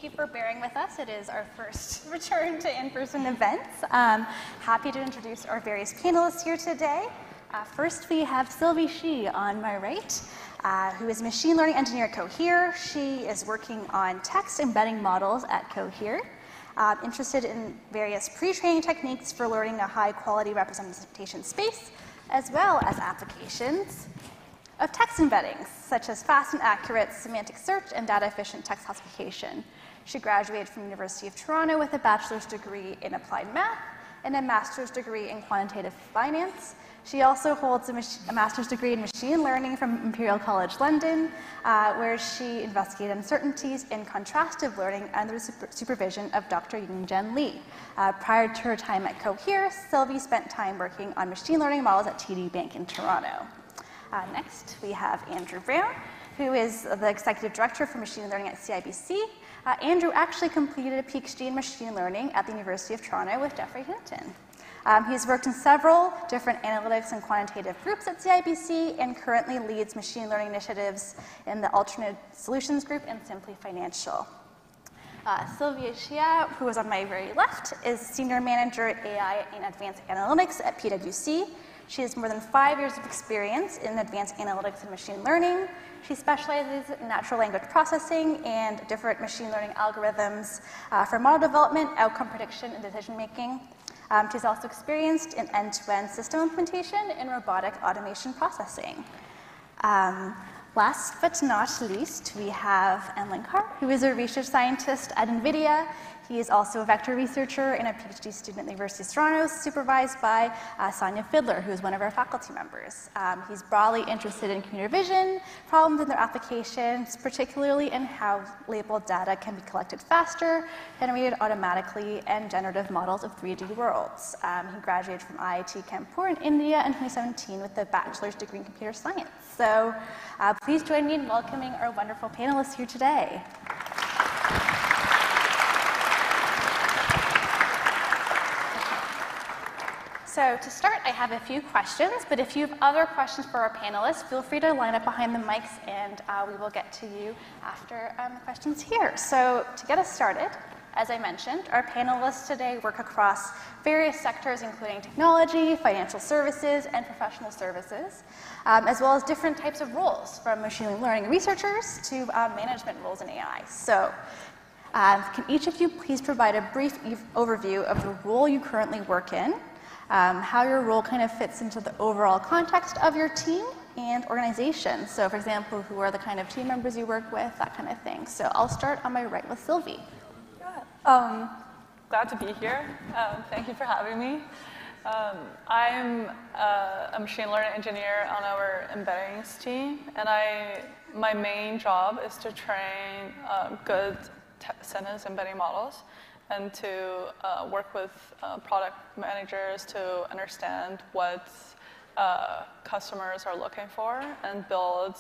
thank you for bearing with us. It is our first return to in-person events. Happy to introduce our various panelists here today. First, we have Sylvie Shiah on my right, who is a machine learning engineer at Cohere. She is working on text embedding models at Cohere, interested in various pre-training techniques for learning a high-quality representation space, as well as applications of text embeddings, such as fast and accurate semantic search and data-efficient text classification. She graduated from the University of Toronto with a bachelor's degree in applied math and a master's degree in quantitative finance. She also holds a master's degree in machine learning from Imperial College London, where she investigated uncertainties in contrastive learning under the supervision of Dr. Young-Jen Lee. Prior to her time at Cohere, Sylvie spent time working on machine learning models at TD Bank in Toronto. Next, we have Andrew Brown, who is the Executive Director for Machine Learning at CIBC. Andrew actually completed a PhD in machine learning at the University of Toronto with Jeffrey Hinton. He's worked in several different analytics and quantitative groups at CIBC and currently leads machine learning initiatives in the Alternate Solutions Group and Simply Financial. Sylvia Shiah, who is on my very left, is Senior Manager at AI and Advanced Analytics at PWC. She has more than 5 years of experience in advanced analytics and machine learning. She specializes in natural language processing and different machine learning algorithms for model development, outcome prediction, and decision making. She's also experienced in end-to-end system implementation and robotic automation processing. Last but not least, we have Amlan, who is a research scientist at NVIDIA. He is also a vector researcher and a PhD student at the University of Toronto, supervised by Sonia Fiedler, who is one of our faculty members. He's broadly interested in computer vision problems and their applications, particularly in how labeled data can be collected faster, generated automatically, and generative models of 3D worlds. He graduated from IIT Kanpur in India in 2017 with a bachelor's degree in computer science. So please join me in welcoming our wonderful panelists here today. So to start, I have a few questions, but if you have other questions for our panelists, feel free to line up behind the mics and we will get to you after the questions here. So to get us started, as I mentioned, our panelists today work across various sectors, including technology, financial services, and professional services, as well as different types of roles, from machine learning researchers to management roles in AI. So can each of you please provide a brief overview of the role you currently work in, how your role kind of fits into the overall context of your team and organization. So for example, who are the kind of team members you work with, that kind of thing. So I'll start on my right with Sylvie. Yeah. Glad to be here. Thank you for having me. I'm a machine learning engineer on our embeddings team, and my main job is to train good sentence embedding models and to work with product managers to understand what customers are looking for and build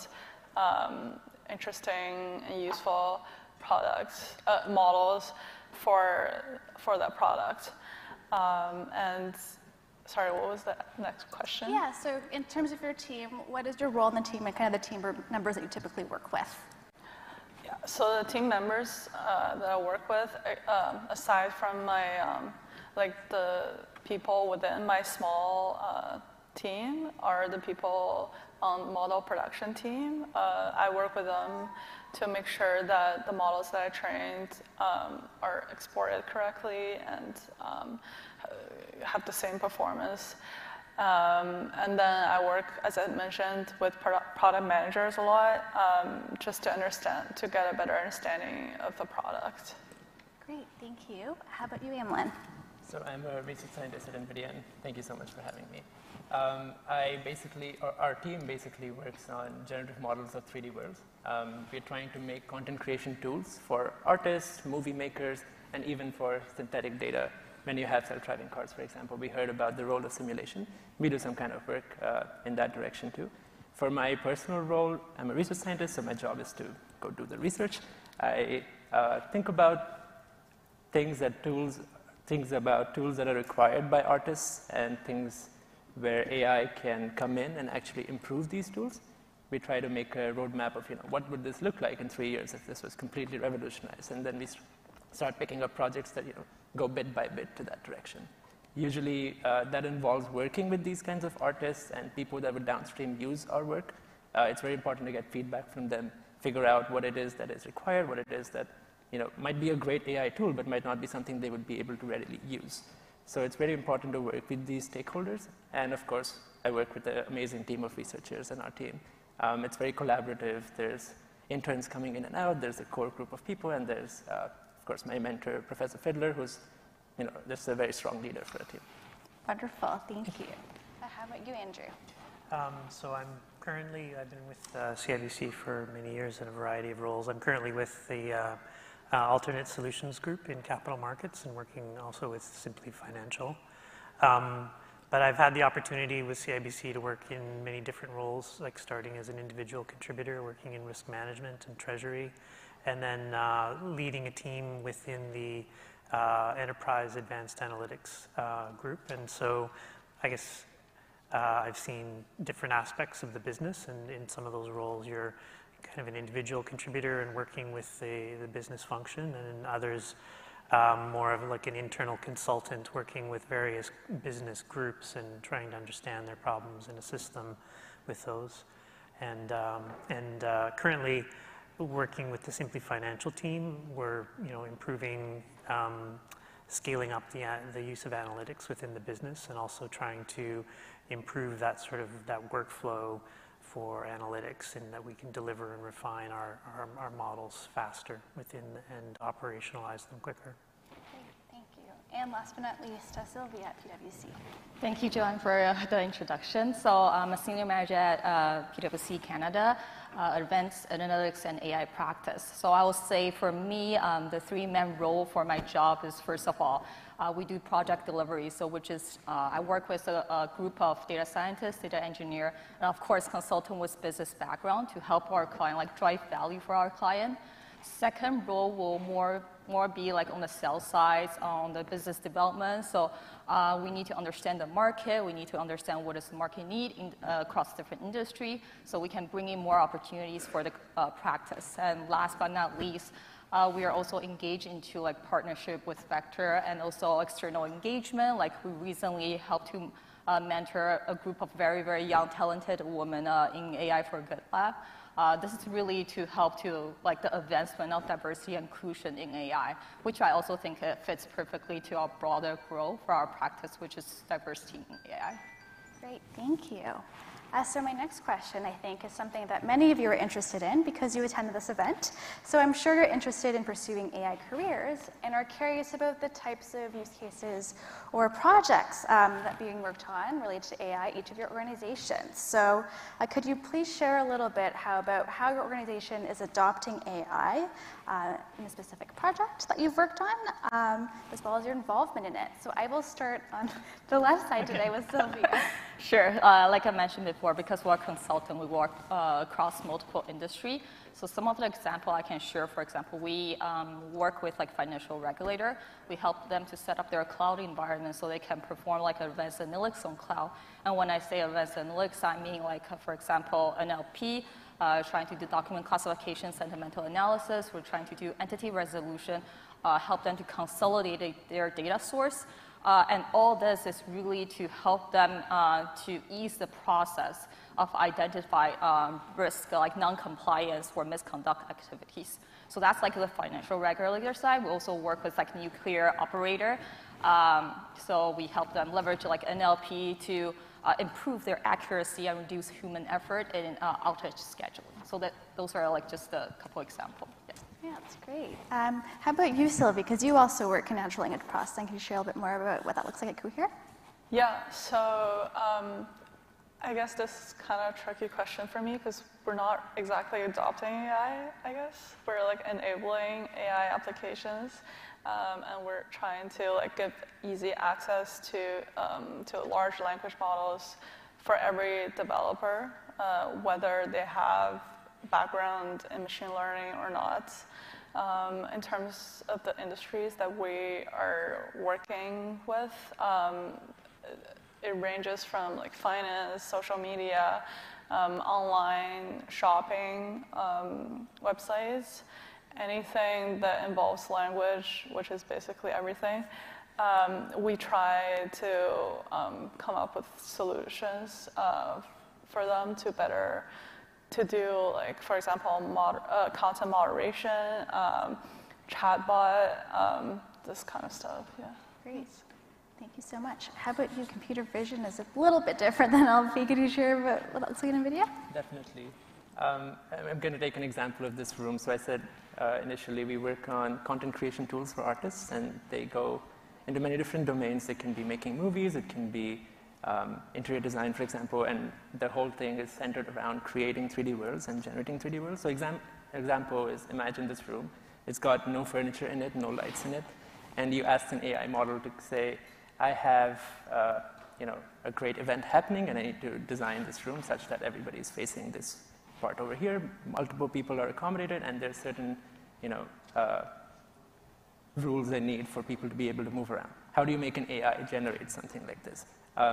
interesting and useful products, models for that product. And sorry, what was the next question? Yeah, so in terms of your team, what is your role in the team and kind of the team members that you typically work with? Yeah, so the team members that I work with, aside from my, like the people within my small team, are the people on the model production team. I work with them to make sure that the models that I trained are exported correctly and have the same performance. And then I work, as I mentioned, with product managers a lot, just to get a better understanding of the product. Great, thank you. How about you, Amlan? So I'm a research scientist at NVIDIA, and thank you so much for having me. Our team basically works on generative models of 3D worlds. We're trying to make content creation tools for artists, movie makers, and even for synthetic data. When you have self-driving cars, for example, we heard about the role of simulation. We do some kind of work in that direction too. For my personal role, I'm a research scientist, so my job is to go do the research. I think about things about tools that are required by artists and things where AI can come in and actually improve these tools. we try to make a roadmap of, what would this look like in 3 years if this was completely revolutionized? And then we start picking up projects that, go bit by bit to that direction. Usually that involves working with these kinds of artists and people that would downstream use our work. It's very important to get feedback from them, figure out what it is that is required, what it is that might be a great AI tool, but might not be something they would be able to readily use. So it's very important to work with these stakeholders. And of course, I work with an amazing team of researchers in our team. It's very collaborative. There's interns coming in and out. There's a core group of people. And there's, of course, my mentor, Professor Fiddler, who's just a very strong leader for the team. Wonderful. Thank you. How about you, Andrew? So I've been with CIBC for many years in a variety of roles. I'm currently with the Alternate Solutions Group in capital markets and working also with Simply Financial. But I've had the opportunity with CIBC to work in many different roles, like starting as an individual contributor, working in risk management and treasury, and then leading a team within the Enterprise Advanced Analytics group. And so I guess I've seen different aspects of the business, and in some of those roles you're kind of an individual contributor and working with the business function, and in others more of like an internal consultant working with various business groups and trying to understand their problems and assist them with those. And currently working with the Simply Financial team, we're improving, scaling up the use of analytics within the business, and also trying to improve that workflow for analytics, and that we can deliver and refine our models faster within and operationalize them quicker. Great, thank you. And last but not least, Sylvia at PWC. Thank you, Joanne, for the introduction. So I'm a senior manager at PWC Canada, Advanced Analytics and AI Practice. So I will say for me, the three main role for my job is, first of all, we do project delivery, so which is I work with a group of data scientists, data engineer, and of course consultant with business background to help our client drive value for our client. Second role will more be like on the sales side, on the business development. So we need to understand the market. We need to understand what is the market need across different industry, so we can bring in more opportunities for the practice. And last but not least, we are also engaged into partnership with Vector and also external engagement. We recently helped to mentor a group of very, very young, talented women in AI for Good Lab. This is really to help to the advancement of diversity and inclusion in AI, which I also think it fits perfectly to our broader goal for our practice, which is diversity in AI. Great, thank you. So my next question, I think, is something that many of you are interested in because you attended this event. So I'm sure you're interested in pursuing AI careers and are curious about the types of use cases or projects that are being worked on related to AI at each of your organizations. So could you please share a little bit about how your organization is adopting AI in a specific project that you've worked on, as well as your involvement in it. So I will start on the left side today with Sylvia. Sure. Like I mentioned before, because we're a consultant, we work across multiple industry. So some of the example I can share, for example, we work with financial regulator. We help them to set up their cloud environment so they can perform advanced analytics on cloud. And when I say advanced analytics, I mean for example, NLP, trying to do document classification, sentimental analysis. We're trying to do entity resolution, help them to consolidate their data source. And all this is really to help them to ease the process of identify risk, like non-compliance or misconduct activities. So that's the financial regulator side. We also work with nuclear operator. So we help them leverage NLP to improve their accuracy and reduce human effort in outage scheduling. So those are just a couple examples. Yeah. Yeah, that's great. How about you, Sylvie? Because you also work in natural language processing. Can you share a little bit more about what that looks like at Cohere? Yeah, so I guess this is kind of a tricky question for me because we're not exactly adopting AI, I guess. We're enabling AI applications, and we're trying to give easy access to large language models for every developer, whether they have background in machine learning or not. In terms of the industries that we are working with, it ranges from finance, social media, online shopping websites, anything that involves language, which is basically everything. We try to come up with solutions for them to do, like, for example, content moderation, chatbot, this kind of stuff, yeah. Great. Thank you so much. How about you? Computer vision is a little bit different than LP. Could you share about what that's like in NVIDIA? Definitely. I'm going to take an example of this room. So I said initially we work on content creation tools for artists, and they go into many different domains. It can be making movies, it can be interior design, for example, and the whole thing is centered around creating 3D worlds and generating 3D worlds. So example is, imagine this room. It's got no furniture in it, no lights in it, and you ask an AI model to say, I have a great event happening, and I need to design this room such that everybody is facing this part over here. Multiple people are accommodated, and there's certain rules they need for people to be able to move around. How do you make an AI generate something like this?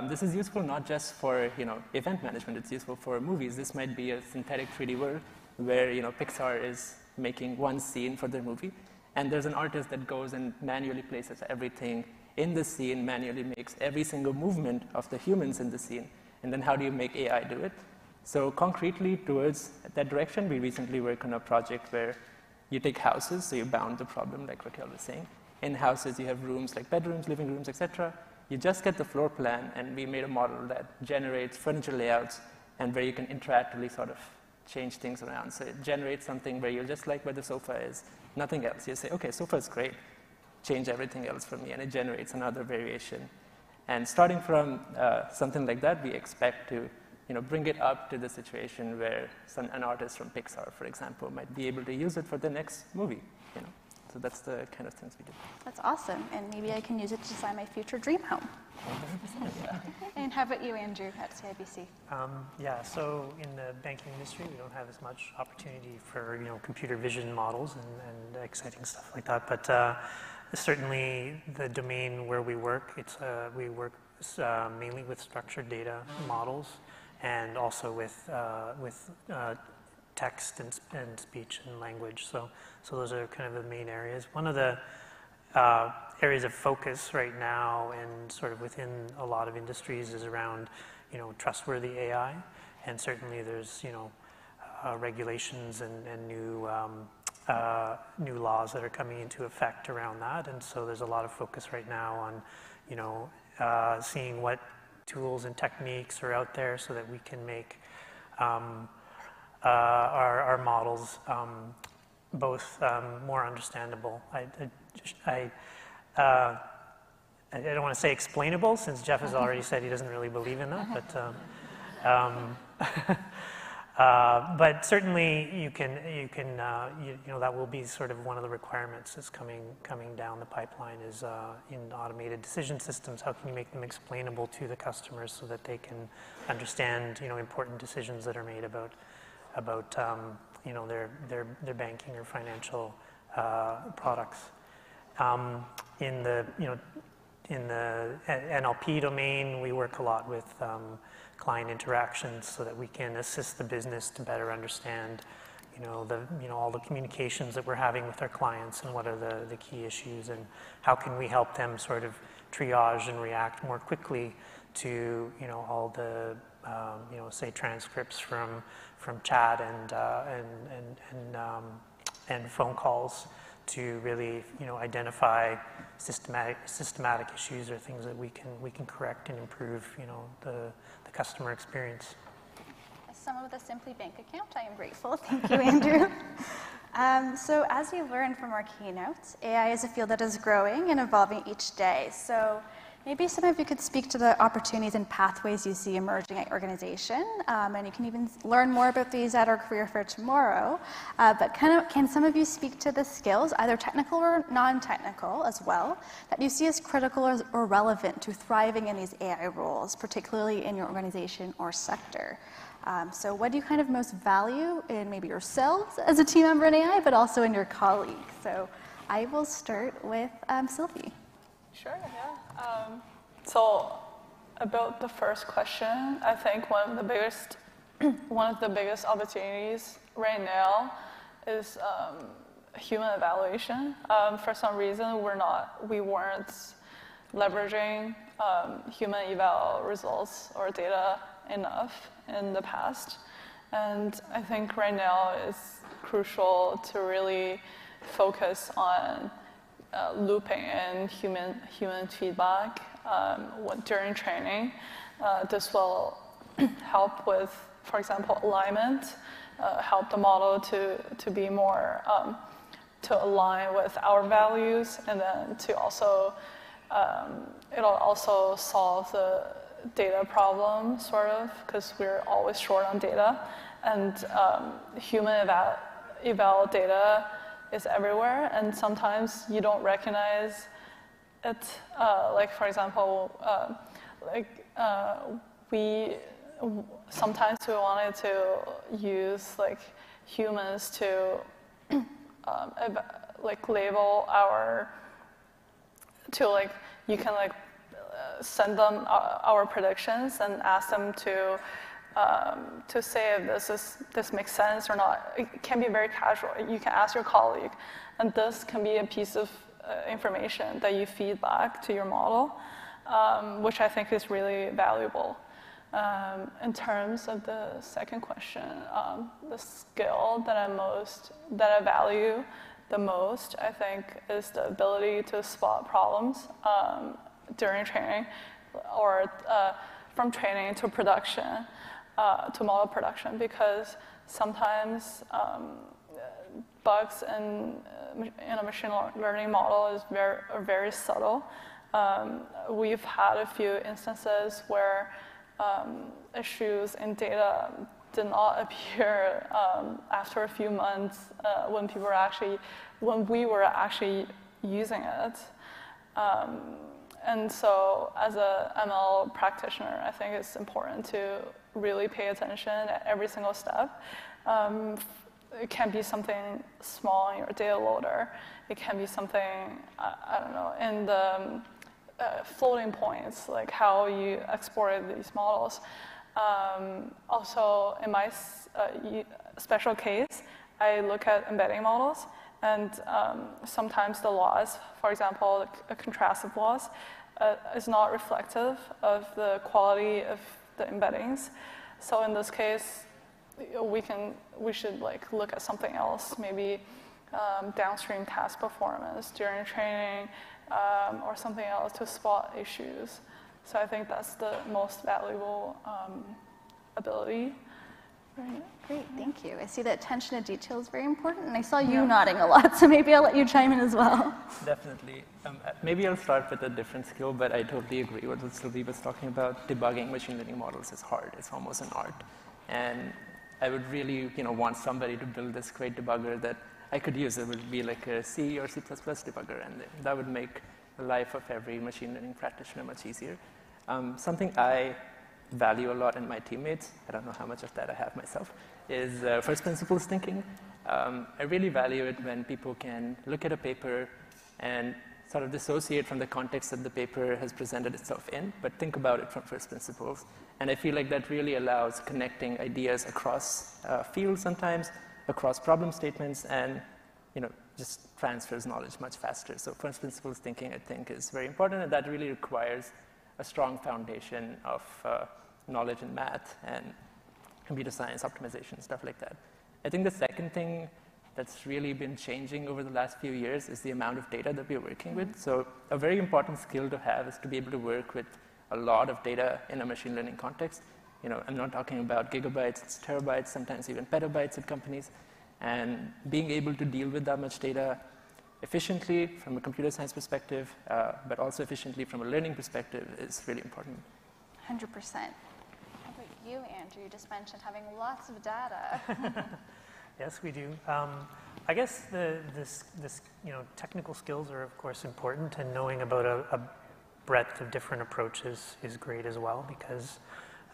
This is useful not just for event management. It's useful for movies. This might be a synthetic 3D world where Pixar is making one scene for their movie, and there's an artist that goes and manually places everything in the scene, manually makes every single movement of the humans in the scene, and then how do you make AI do it? So concretely towards that direction, we recently worked on a project where you take houses, so you bound the problem like Raquel was saying. In houses you have rooms like bedrooms, living rooms, etc. You just get the floor plan, and we made a model that generates furniture layouts and where you can interactively sort of change things around. So it generates something where you'll just like where the sofa is, nothing else. You say, okay, sofa is great, change everything else for me, and it generates another variation. And starting from something like that, we expect to bring it up to the situation where an artist from Pixar, for example, might be able to use it for the next movie. So that's the kind of things we do. That's awesome, and maybe I can use it to design my future dream home. 100%. And how about you, Andrew, at CIBC? Yeah, so in the banking industry, we don't have as much opportunity for computer vision models and exciting stuff like that. But certainly, the domain where we work, we work mainly with structured data models, and also with text and speech and language. So those are kind of the main areas. One of the areas of focus right now, and sort of within a lot of industries, is around trustworthy AI, and certainly there's regulations and new laws that are coming into effect around that, and so there's a lot of focus right now on seeing what tools and techniques are out there so that we can make our models both more understandable. I don't want to say explainable, since Jeff has already said he doesn't really believe in that, but certainly you can that will be sort of one of the requirements that's coming down the pipeline, is in automated decision systems. How can you make them explainable to the customers so that they can understand important decisions that are made about their banking or financial products. In the NLP domain, we work a lot with client interactions so that we can assist the business to better understand all the communications that we're having with our clients, and what are the key issues, and how can we help them sort of triage and react more quickly to all the say transcripts from chat and phone calls, to really identify systematic issues or things that we can correct and improve the customer experience. As someone with a Simply Bank account, I am grateful. Thank you, Andrew. So as you learned from our keynote, AI is a field that is growing and evolving each day. So maybe some of you could speak to the opportunities and pathways you see emerging at your organization, and you can even learn more about these at our career fair tomorrow. But can some of you speak to the skills, either technical or non-technical as well, that you see as critical or relevant to thriving in these AI roles, particularly in your organization or sector? So what do you kind of most value in maybe yourselves as a team member in AI, but also in your colleagues? So I will start with Sylvie. Sure, yeah. So about the first question, I think one of the biggest one of the biggest opportunities right now is human evaluation. For some reason, we weren't leveraging human eval results or data enough in the past. And I think right now it's crucial to really focus on looping in human feedback during training. This will help with, for example, alignment, help the model to be more, to align with our values, and then to also, it'll also solve the data problem, sort of, because we're always short on data. And human eval data is everywhere, and sometimes you don't recognize it. Like, for example, sometimes we wanted to use like humans to label you can send them our predictions and ask them to say if this makes sense or not. It can be very casual. You can ask your colleague, and this can be a piece of information that you feed back to your model, which I think is really valuable. In terms of the second question, the skill that I value the most, I think, is the ability to spot problems during training, or from training to production, to model production, because sometimes bugs in a machine learning model are very subtle. We've had a few instances where issues in data did not appear after a few months when we were actually using it. And so as a ML practitioner, I think it's important to really pay attention at every single step. It can be something small in your data loader. It can be something, I don't know, in the floating points, like how you exported these models. Also, in my special case, I look at embedding models, and sometimes the loss, for example, a contrastive loss, is not reflective of the quality of the embeddings. So in this case, we should look at something else, maybe downstream task performance during training, or something else to spot issues. So I think that's the most valuable ability. Right. Great, thank you. I see that attention to detail is very important, and I saw you nodding a lot, so maybe I'll let you chime in as well. Definitely. Maybe I'll start with a different skill, but I totally agree with what Sylvie was talking about. Debugging machine learning models is hard. It's almost an art. And I would really want somebody to build this great debugger that I could use. It would be like a C or C++ debugger, and that would make the life of every machine learning practitioner much easier. Something I value a lot in my teammates, I don't know how much of that I have myself, is first principles thinking. I really value it when people can look at a paper and sort of dissociate from the context that the paper has presented itself in, but think about it from first principles. And I feel like that really allows connecting ideas across fields sometimes, across problem statements, and just transfers knowledge much faster. So first principles thinking, I think, is very important, and that really requires a strong foundation of knowledge in math and computer science, optimization, stuff like that. I think the second thing that's really been changing over the last few years is the amount of data that we're working with. So a very important skill to have is to be able to work with a lot of data in a machine learning context. I'm not talking about gigabytes, it's terabytes, sometimes even petabytes at companies. And being able to deal with that much data efficiently from a computer science perspective, but also efficiently from a learning perspective is really important. 100%. How about you, Andrew? You just mentioned having lots of data. Yes, we do. I guess this technical skills are, of course, important, and knowing about a breadth of different approaches is great as well, because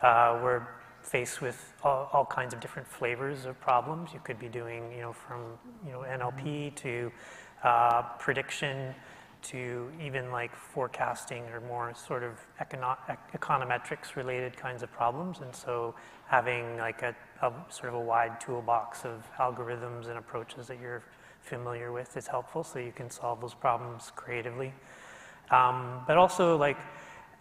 we're faced with all kinds of different flavors of problems. You could be doing, from NLP to prediction to even like forecasting or more sort of econometrics related kinds of problems. And so having like a sort of a wide toolbox of algorithms and approaches that you're familiar with is helpful, so you can solve those problems creatively. But also like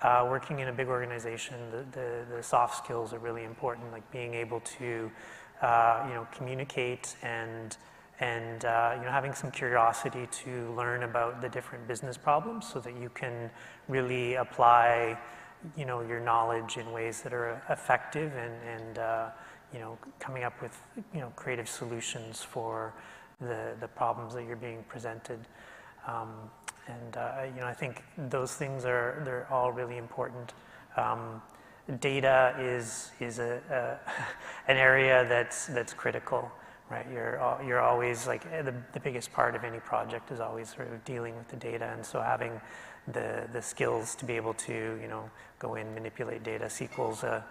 working in a big organization, the soft skills are really important, like being able to you know, communicate and you know, having some curiosity to learn about the different business problems so that you can really apply, you know, your knowledge in ways that are effective and you know, coming up with, you know, creative solutions for the problems that you're being presented. You know, I think those things they're all really important. Data is an area that's critical. Right, you're always like the biggest part of any project is always sort of dealing with the data, and so having the skills to be able to, you know, go in, manipulate data. SQL's a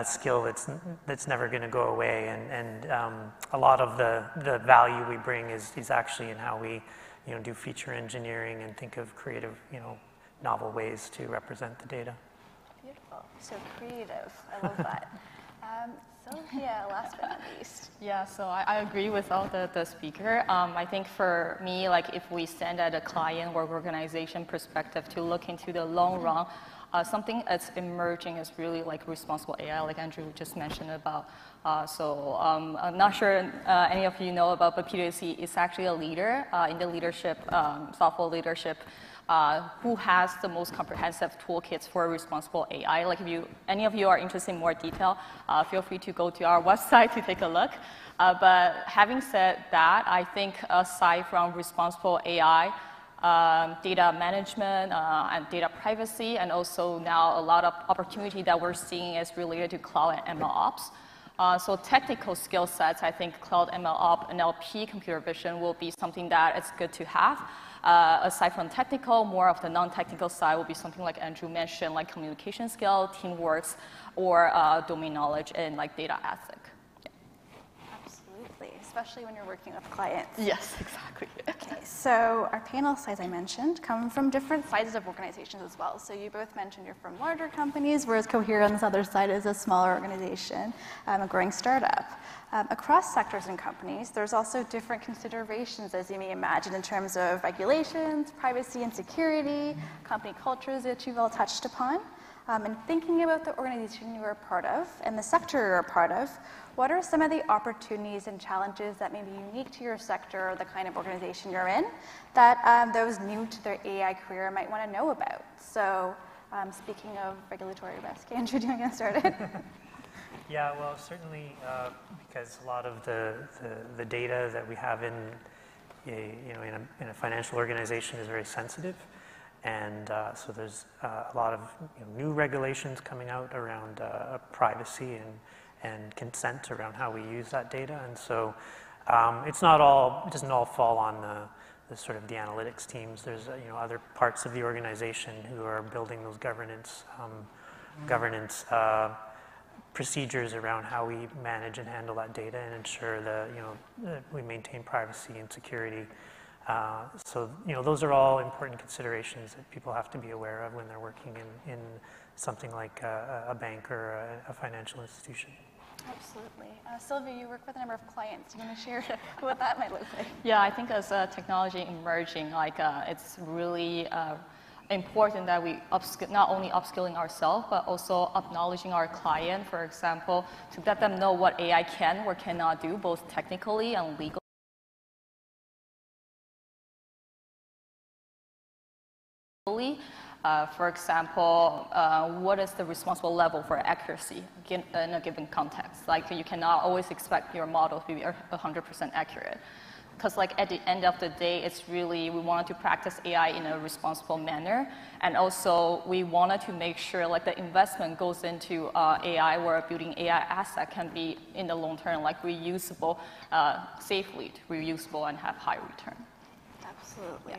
skill that's never going to go away, and a lot of the value we bring is actually in how we, you know, do feature engineering and think of creative, you know, novel ways to represent the data. Beautiful. So creative. I love that. Sylvia, last but not least. Yeah, so I agree with all the speaker. I think for me, like if we stand at a client or organization perspective to look into the long run, something that's emerging is really like responsible AI, like Andrew just mentioned about. I'm not sure any of you know about, but PWC is actually a leader in the leadership, software leadership, who has the most comprehensive toolkits for responsible AI. Like if any of you are interested in more detail, feel free to go to our website to take a look. But having said that, I think aside from responsible AI, data management and data privacy, and also now a lot of opportunity that we're seeing is related to cloud and ML ops. So technical skill sets, I think cloud ML op, NLP, computer vision will be something that it's good to have. Aside from technical, more of the non-technical side will be something like Andrew mentioned, like communication skill, teamwork, or domain knowledge and like data ethic. Absolutely, especially when you're working with clients. Yes, exactly. Okay, so our panelists, as I mentioned, come from different sizes of organizations as well. So you both mentioned you're from larger companies, whereas Cohere on this other side is a smaller organization, a growing startup. Across sectors and companies, there's also different considerations, as you may imagine, in terms of regulations, privacy and security, company cultures that you've all touched upon. And thinking about the organization you're a part of and the sector you're a part of, what are some of the opportunities and challenges that may be unique to your sector or the kind of organization you're in that those new to their AI career might want to know about? So speaking of regulatory risk, Andrew, do you want to get started? Yeah, well, certainly because a lot of the data that we have in a financial organization is very sensitive, and so there's a lot of new regulations coming out around privacy and consent around how we use that data, and so it doesn't all fall on the sort of the analytics teams. There's other parts of the organization who are building those governance procedures around how we manage and handle that data and ensure that we maintain privacy and security. So those are all important considerations that people have to be aware of when they're working in something like a bank or a financial institution. Absolutely. Sylvia, you work with a number of clients. Do you want to share what that might look like? Yeah, I think as technology emerging, it's really important that we not only upskilling ourselves, but also acknowledging our client, for example, to let them know what AI can or cannot do, both technically and legally. For example, what is the responsible level for accuracy in a given context? Like you cannot always expect your model to be 100% accurate. Because at the end of the day, it's really, we wanted to practice AI in a responsible manner. And also, we wanted to make sure the investment goes into AI or building AI asset can be, in the long term, reusable, safely reusable and have high return. Absolutely. Yeah.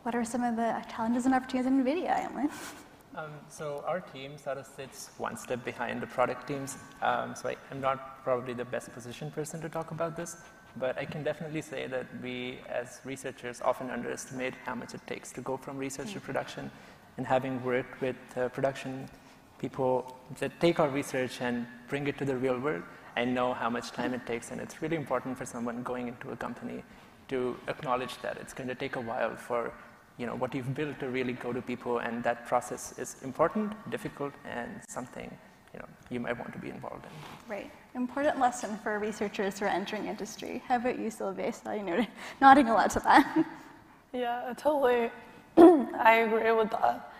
What are some of the challenges and opportunities in NVIDIA, Amlan? So our team sort of sits one step behind the product teams. So I'm not probably the best positioned person to talk about this. But I can definitely say that we, as researchers, often underestimate how much it takes to go from research to production. And having worked with production people that take our research and bring it to the real world, I know how much time it takes, and it's really important for someone going into a company to acknowledge that it's going to take a while for what you've built to really go to people, and that process is important, difficult, and something you might want to be involved in. Right. Important lesson for researchers who are entering industry. How about you, Sylvia? I saw you nodding a lot to that. Yeah, totally. I agree with that.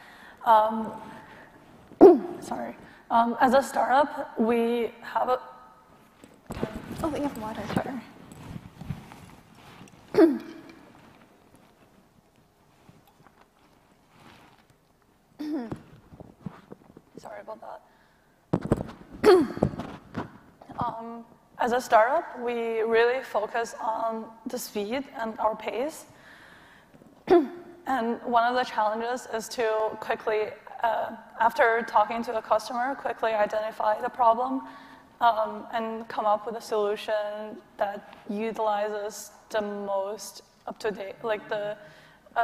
Sorry. As a startup, we have a... Oh, we have water. Sure. Sorry about that. As a startup, we really focus on the speed and our pace. And one of the challenges is to quickly, after talking to a customer, quickly identify the problem and come up with a solution that utilizes the most up-to-date, like the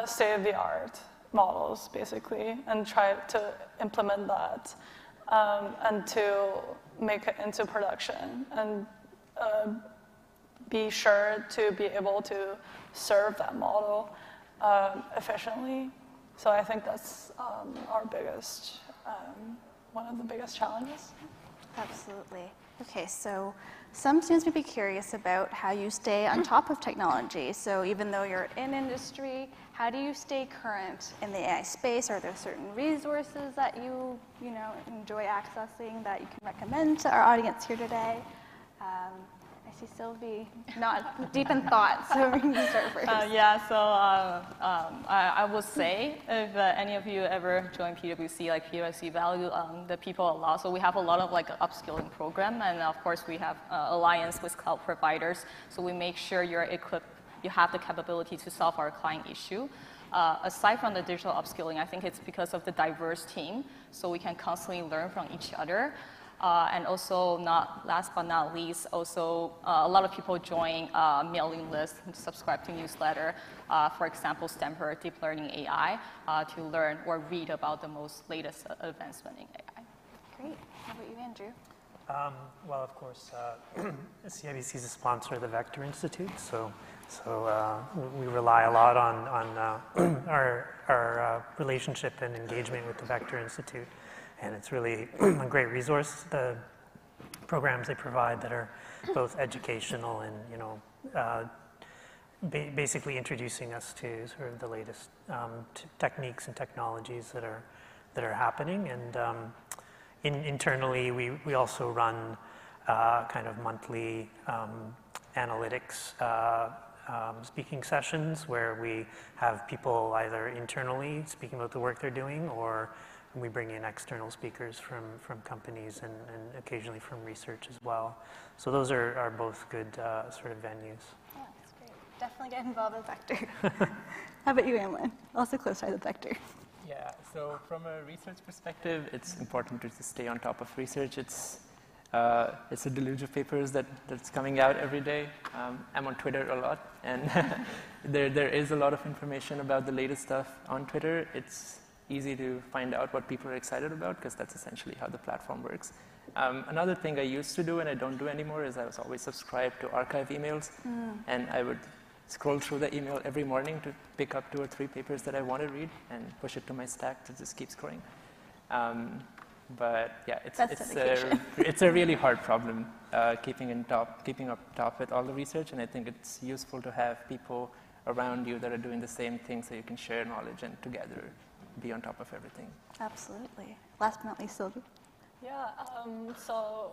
state-of-the-art models, basically, and try to implement that and to make it into production and be sure to be able to serve that model efficiently. So I think that's our biggest, one of the biggest challenges. Absolutely. Okay, so some students may be curious about how you stay on top of technology. So even though you're in industry, how do you stay current in the AI space? Are there certain resources that you enjoy accessing that you can recommend to our audience here today? I see Sylvie not deep in thought, so we can start first. I would say if any of you ever join PWC, like PWC value the people a lot. So we have a lot of upskilling program, and of course we have alliance with cloud providers. So we make sure you're equipped, you have the capability to solve our client issue. Aside from the digital upskilling, I think it's because of the diverse team, so we can constantly learn from each other. And also, last but not least, also a lot of people join mailing lists, subscribe to newsletter, for example, Stanford Deep Learning AI, to learn or read about the most latest advancement in AI. Great. How about you, Andrew? Well, of course, CIBC is a sponsor of the Vector Institute, so we rely a lot on our relationship and engagement with the Vector Institute. And it's really a great resource. The programs they provide that are both educational and basically introducing us to sort of the latest techniques and technologies that are happening. And internally, we also run kind of monthly analytics speaking sessions where we have people either internally speaking about the work they're doing, or we bring in external speakers from companies and occasionally from research as well. So those are both good sort of venues. Oh, that's great. Definitely get involved with Vector. How about you, Amlan? Also close to the Vector. Yeah, so from a research perspective, it's important to stay on top of research. It's a deluge of papers that's coming out every day. I'm on Twitter a lot, and there is a lot of information about the latest stuff on Twitter. It's easy to find out what people are excited about, because that's essentially how the platform works. Another thing I used to do and I don't do anymore is I was always subscribed to archive emails, and I would scroll through the email every morning to pick up 2 or 3 papers that I want to read and push it to my stack to just keep scrolling. But yeah, it's a really hard problem keeping up top with all the research, and I think it's useful to have people around you that are doing the same thing so you can share knowledge and together be on top of everything. Absolutely. Last but not least, Sylvie. Yeah, so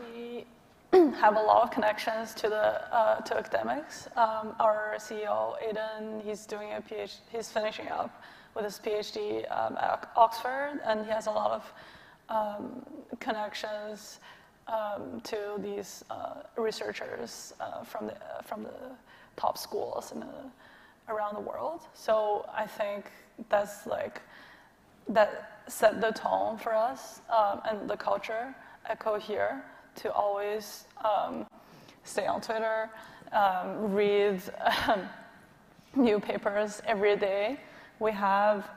we have a lot of connections to to academics. Our CEO, Aidan, he's doing a PhD. He's finishing up with his PhD at Oxford, and he has a lot of connections to these researchers from the top schools around the world. So I think that's that set the tone for us, and the culture echo here to always stay on Twitter read new papers every day. We have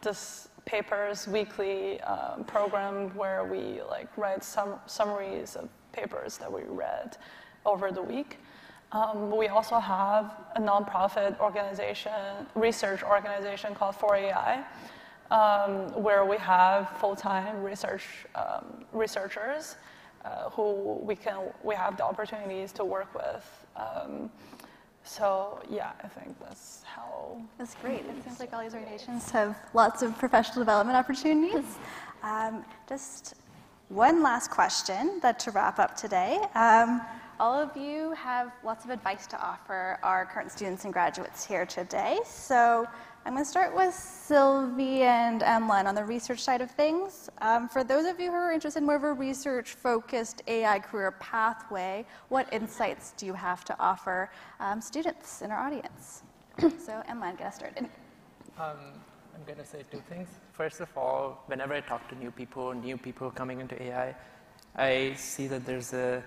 this papers weekly program where we write summaries of papers that we read over the week. We also have a nonprofit organization, research organization called 4AI, where we have full-time researchers who we have the opportunities to work with. So yeah, I think that's how. That's great. It seems like all these organizations have lots of professional development opportunities. Just one last question to wrap up today. All of you have lots of advice to offer our current students and graduates here today. So I'm going to start with Sylvie and Amlan on the research side of things. For those of you who are interested in more of a research-focused AI career pathway, what insights do you have to offer students in our audience? So Amlan, get us started. I'm going to say two things. First of all, whenever I talk to new people coming into AI, I see that there's a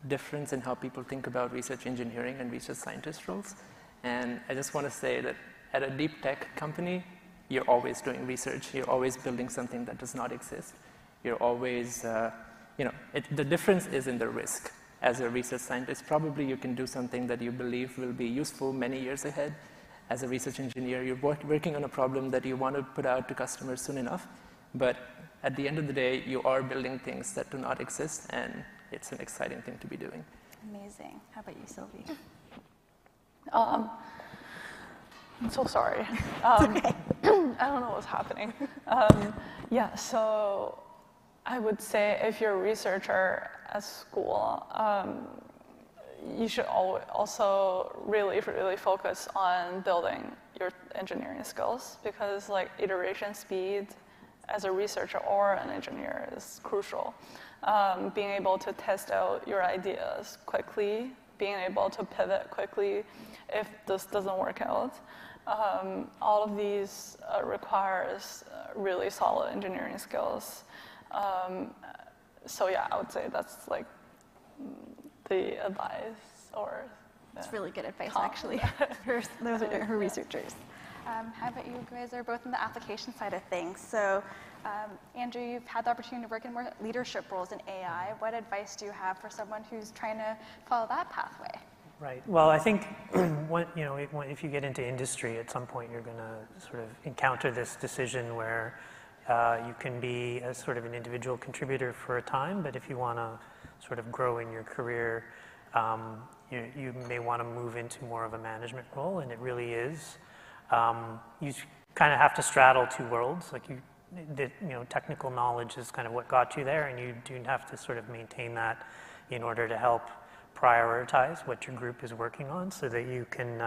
difference in how people think about research engineering and research scientist roles. And I just want to say that at a deep tech company, you're always doing research. You're always building something that does not exist. You're always, the difference is in the risk. As a research scientist, probably you can do something that you believe will be useful many years ahead. As a research engineer, you're working on a problem that you want to put out to customers soon enough. But at the end of the day, you are building things that do not exist, and it's an exciting thing to be doing. Amazing. How about you, Sylvie? I'm so sorry. Okay. I don't know what's happening. Yeah, so I would say if you're a researcher at school, you should also really focus on building your engineering skills, because iteration speed as a researcher or an engineer is crucial. Being able to test out your ideas quickly, being able to pivot quickly if this doesn't work out. All of these requires really solid engineering skills. So yeah, I would say that's the advice, or It's really good advice, actually, for those who are researchers. How about you guys are both in the application side of things? So, Andrew, you've had the opportunity to work in more leadership roles in AI. What advice do you have for someone who's trying to follow that pathway? Right. Well, I think if you get into industry, at some point you're going to sort of encounter this decision where you can be a sort of an individual contributor for a time, but if you want to sort of grow in your career, you may want to move into more of a management role, and it really is. You kind of have to straddle two worlds. Technical knowledge is kind of what got you there, and you do have to sort of maintain that in order to help prioritize what your group is working on, so that you can,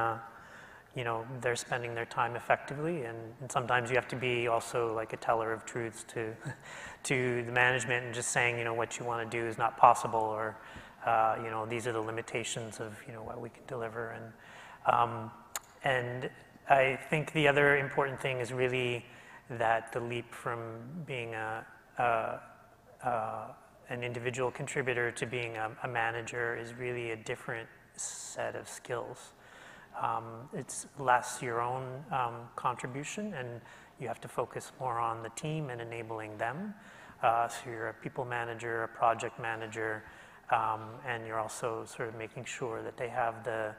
they're spending their time effectively, and sometimes you have to be also like a teller of truths to the management, and just saying, what you want to do is not possible, or these are the limitations of what we can deliver, and I think the other important thing is really that the leap from being an individual contributor to being a manager is really a different set of skills. It's less your own contribution, and you have to focus more on the team and enabling them. So you're a people manager, a project manager, and you're also sort of making sure that they have the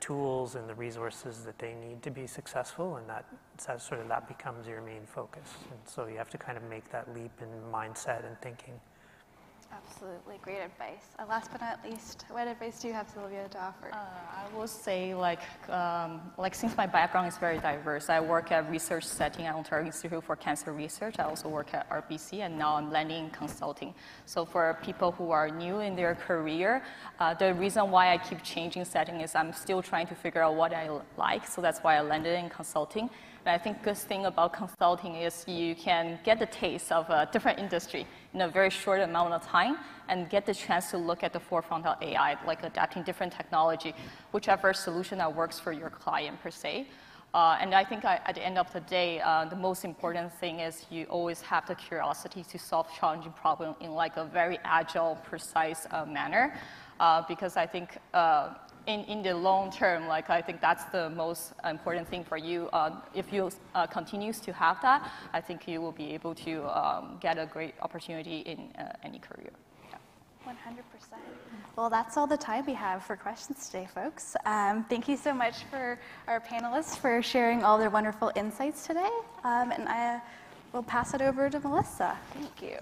tools and the resources that they need to be successful, and that becomes your main focus. And so you have to kind of make that leap in mindset and thinking. Absolutely, great advice. Last but not least, what advice do you have, Sylvia, to offer? I will say, since my background is very diverse, I work at research setting at Ontario Institute for Cancer Research. I also work at RBC, and now I'm landing in consulting. So for people who are new in their career, the reason why I keep changing setting is I'm still trying to figure out what I like. So that's why I landed in consulting. And I think good thing about consulting is you can get the taste of a different industry in a very short amount of time, and get the chance to look at the forefront of AI, like adapting different technology, whichever solution that works for your client per se. And I think at the end of the day, the most important thing is you always have the curiosity to solve challenging problems in a very agile, precise manner. because I think in the long term, like I think that's the most important thing for you. If you continues to have that, I think you will be able to get a great opportunity in any career. 100%. Well, that's all the time we have for questions today, folks. Thank you so much for our panelists for sharing all their wonderful insights today. And I will pass it over to Melissa. Thank you.